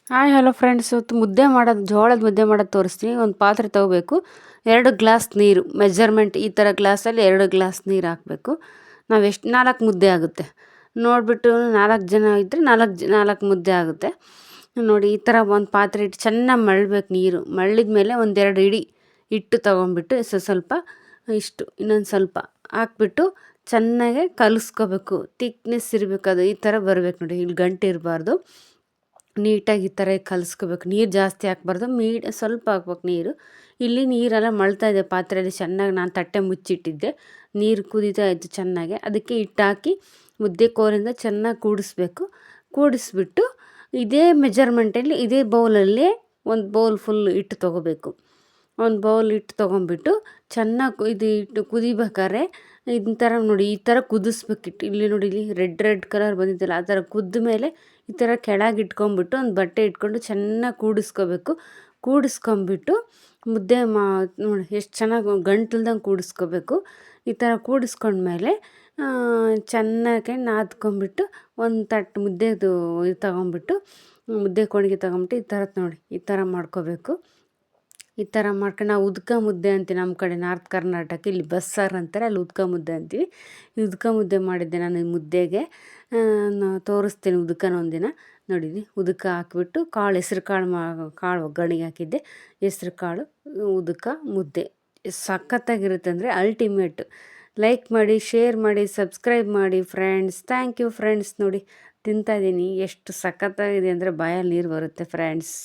Hi hello friends, ಇವತ್ತು ಮುದ್ದೆ ಮಾಡೋದು, ಜೋಳದ ಮುದ್ದೆ ಮಾಡೋದು ತೋರಿಸ್ತೀನಿ. ಒಂದು ಪಾತ್ರೆ ತೊಗೋಬೇಕು, 2 ಗ್ಲಾಸ್ ನೀರು, ಮೆಜರ್ಮೆಂಟ್ ಈ ಥರ ಗ್ಲಾಸಲ್ಲಿ 2 ಗ್ಲಾಸ್ ನೀರು ಹಾಕಬೇಕು. ನಾವು ಎಷ್ಟು 4 ಮುದ್ದೆ ಆಗುತ್ತೆ ನೋಡಿಬಿಟ್ಟು, 4 ಜನ ಇದ್ದರೆ 4 ಮುದ್ದೆ ಆಗುತ್ತೆ ನೋಡಿ. ಈ ಥರ ಒಂದು ಪಾತ್ರೆ ಇಟ್ಟು ಚೆನ್ನಾಗಿ ಮಳ್ಳಬೇಕು. ನೀರು ಮಳ್ಳಿದ ಮೇಲೆ ಒಂದೆರಡು ಇಡಿ ಹಿಟ್ಟು ತೊಗೊಂಬಿಟ್ಟು ಸ್ವಲ್ಪ ಇಷ್ಟು ಇನ್ನೊಂದು ಸ್ವಲ್ಪ ಹಾಕ್ಬಿಟ್ಟು ಚೆನ್ನಾಗೆ ಕಲಿಸ್ಕೋಬೇಕು. ತಿಕ್ನೆಸ್ ಇರಬೇಕು, ಅದು ಈ ಥರ ಬರಬೇಕು ನೋಡಿ. ಇಲ್ಲಿ ಗಂಟು ಇರಬಾರ್ದು. ನೀಟಾಗಿ ಈ ಥರ ಕಲಿಸ್ಕೋಬೇಕು. ನೀರು ಜಾಸ್ತಿ ಹಾಕ್ಬಾರ್ದು, ಸ್ವಲ್ಪ ಹಾಕ್ಬೇಕು ನೀರು. ಇಲ್ಲಿ ನೀರೆಲ್ಲ ಮಳ್ತಾ ಇದೆ ಪಾತ್ರೆಯಲ್ಲಿ ಚೆನ್ನಾಗಿ. ನಾನು ತಟ್ಟೆ ಮುಚ್ಚಿಟ್ಟಿದ್ದೆ, ನೀರು ಕುದೀತಾ ಇತ್ತು ಚೆನ್ನಾಗೆ. ಅದಕ್ಕೆ ಹಿಟ್ಟು ಹಾಕಿ ಮುದ್ದೆ ಕೋಲಿಂದ ಚೆನ್ನಾಗಿ ಕೂಡಿಸ್ಬೇಕು. ಕೂಡಿಸ್ಬಿಟ್ಟು ಇದೇ ಮೆಜರ್ಮೆಂಟಲ್ಲಿ, ಇದೇ ಬೌಲಲ್ಲೇ ಒಂದು ಬೌಲ್ ಫುಲ್ ಹಿಟ್ಟು ತೊಗೋಬೇಕು. ಒಂದು ಬೌಲ್ ಹಿಟ್ಟು ತೊಗೊಂಬಿಟ್ಟು ಚೆನ್ನಾಗಿ ಇದು ಹಿಟ್ಟು ಕುದಿಬೇಕಾದ್ರೆ ಈ ಥರ ನೋಡಿ, ಈ ಥರ ಕುದಿಸ್ಬೇಕಿಟ್ಟು. ಇಲ್ಲಿ ನೋಡಿ, ಇಲ್ಲಿ ರೆಡ್ ಕಲರ್ ಬಂದಿದ್ದಲ್ಲ, ಆ ಥರ ಕುದ್ದ ಮೇಲೆ ಈ ಥರ ಕೆಳಗೆ ಇಟ್ಕೊಂಬಿಟ್ಟು ಒಂದು ಬಟ್ಟೆ ಇಟ್ಕೊಂಡು ಚೆನ್ನಾಗಿ ಕೂಡಿಸ್ಕೋಬೇಕು. ಕೂಡಿಸ್ಕೊಂಬಿಟ್ಟು ಮುದ್ದೆ ನೋಡಿ ಎಷ್ಟು ಚೆನ್ನಾಗಿ ಗಂಟಲ್ದಂಗೆ ಕೂಡಿಸ್ಕೋಬೇಕು. ಈ ಥರ ಕೂಡಿಸ್ಕೊಂಡ್ಮೇಲೆ ಚೆನ್ನಾಗಿ ನಾದ್ಕೊಂಬಿಟ್ಟು ಒಂದು ತಟ್ಟೆ ಮುದ್ದೆದು ಇದು ತಗೊಂಬಿಟ್ಟು, ಮುದ್ದೆ ಕೋಣಿಗೆ ತಗೊಂಬಿಟ್ಟು ಈ ಥರ ನೋಡಿ, ಈ ಥರ ಮಾಡ್ಕೋಬೇಕು. ಈ ಥರ ಮಾಡ್ಕೊಂಡು ನಾವು ಉದ್ಕ ಮುದ್ದೆ ಅಂತೀವಿ ನಮ್ಮ ಕಡೆ, ನಾರ್ತ್ ಕರ್ನಾಟಕ. ಇಲ್ಲಿ ಬಸ್ಸಾರು ಅಂತಾರೆ, ಅಲ್ಲಿ ಉದ್ಕ ಮುದ್ದೆ ಅಂತೀವಿ. ಈ ಉದ್ಕ ಮುದ್ದೆ ಮಾಡಿದ್ದೆ ನಾನು. ಈ ಮುದ್ದೆಗೆ ತೋರಿಸ್ತೀನಿ ಉದ್ಕನ ಒಂದಿನ. ನೋಡಿದ್ವಿ, ಉದ್ಕ ಹಾಕ್ಬಿಟ್ಟು ಹೆಸ್ರು ಕಾಳು ಒಗ್ಗರಣೆಗೆ ಹಾಕಿದ್ದೆ. ಹೆಸ್ರು ಕಾಳು ಉದ್ಕ ಮುದ್ದೆ ಸಖತ್ತಾಗಿರುತ್ತೆ, ಅಂದರೆ ಅಲ್ಟಿಮೇಟ್. ಲೈಕ್ ಮಾಡಿ, ಶೇರ್ ಮಾಡಿ, ಸಬ್ಸ್ಕ್ರೈಬ್ ಮಾಡಿ ಫ್ರೆಂಡ್ಸ್. Thank you friends. ನೋಡಿ ತಿಂತಾಯಿದ್ದೀನಿ, ಎಷ್ಟು ಸಖತ್ತಾಗಿದೆ ಅಂದರೆ ಬಾಯಲ್ಲಿ ನೀರು ಬರುತ್ತೆ ಫ್ರೆಂಡ್ಸ್.